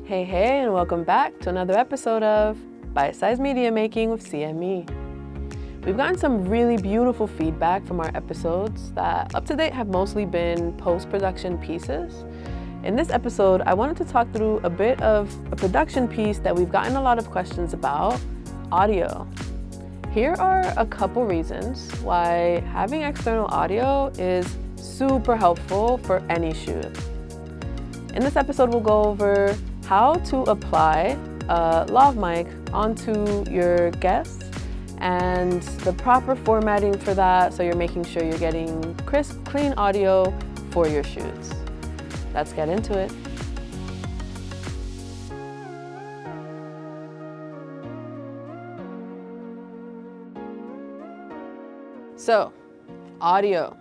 Hey, and welcome back to another episode of Bite-Sized Media Making with CME. We've gotten some really beautiful feedback from our episodes that up to date have mostly been post-production pieces. In this episode, I wanted to talk through a bit of a production piece that we've gotten a lot of questions about, audio. Here are a couple reasons why having external audio is super helpful for any shoot. In this episode, we'll go over how to apply a lav mic onto your guests and the proper formatting for that, so you're making sure you're getting crisp, clean audio for your shoots. Let's get into it. So, audio.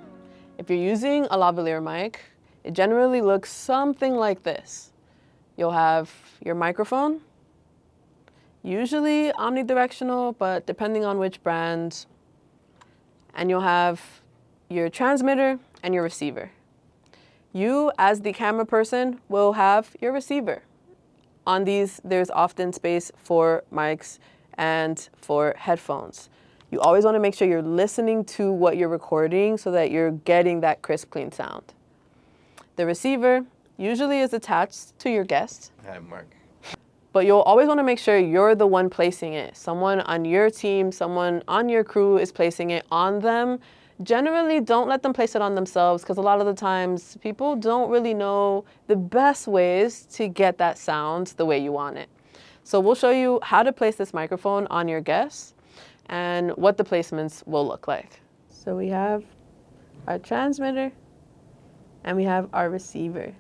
If you're using a lavalier mic, it generally looks something like this. You'll have your microphone, usually omnidirectional, but depending on which brand, and you'll have your transmitter and your receiver. You, as the camera person, will have your receiver. On these, there's often space for mics and for headphones. You always want to make sure you're listening to what you're recording so that you're getting that crisp, clean sound. The receiver usually is attached to your guest. Hi, Mark. But you'll always want to make sure you're the one placing it. Someone on your team, someone on your crew is placing it on them. Generally, don't let them place it on themselves, because a lot of the times people don't really know the best ways to get that sound the way you want it. So we'll show you how to place this microphone on your guests and what the placements will look like. So we have our transmitter and we have our receiver.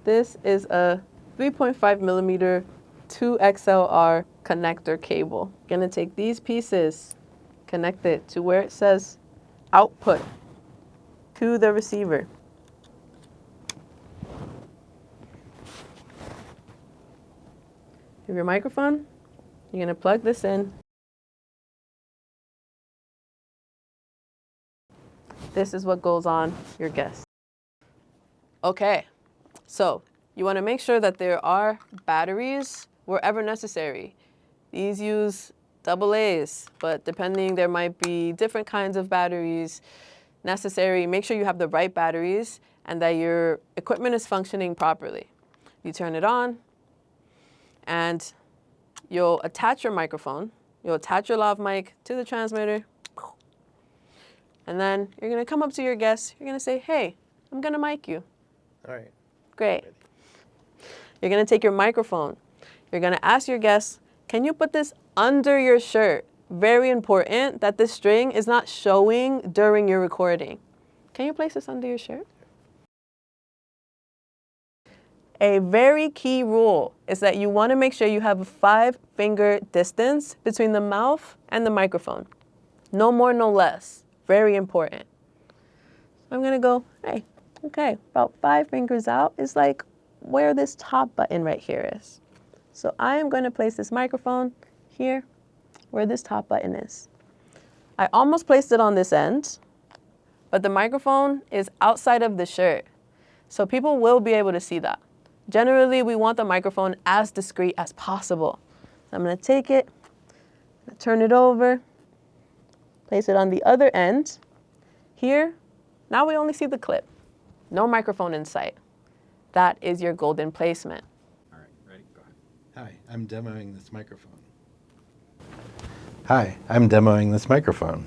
This is a 3.5 millimeter 2XLR connector cable. Gonna take these pieces, connect it to where it says output to the receiver. Have your microphone, you're gonna plug this in. This is what goes on your guest. Okay. So you want to make sure that there are batteries wherever necessary. These use AA's, but depending, there might be different kinds of batteries necessary. Make sure you have the right batteries and that your equipment is functioning properly. You turn it on and you'll attach your microphone. You'll attach your lav mic to the transmitter. And then you're going to come up to your guest. You're going to say, hey, I'm going to mic you. All right. Great. You're going to take your microphone. You're going to ask your guests, can you put this under your shirt? Very important that the string is not showing during your recording. Can you place this under your shirt? A very key rule is that you want to make sure you have a 5-finger distance between the mouth and the microphone. No more, no less. Very important. I'm going to go, hey. Okay, about 5 fingers out is like where this top button right here is. So I am going to place this microphone here where this top button is. I almost placed it on this end, but the microphone is outside of the shirt. So people will be able to see that. Generally, we want the microphone as discreet as possible. So I'm going to take it, turn it over, place it on the other end. Here, now we only see the clip. No microphone in sight. That is your golden placement. All right, ready? Go ahead. Hi, I'm demoing this microphone. Hi, I'm demoing this microphone.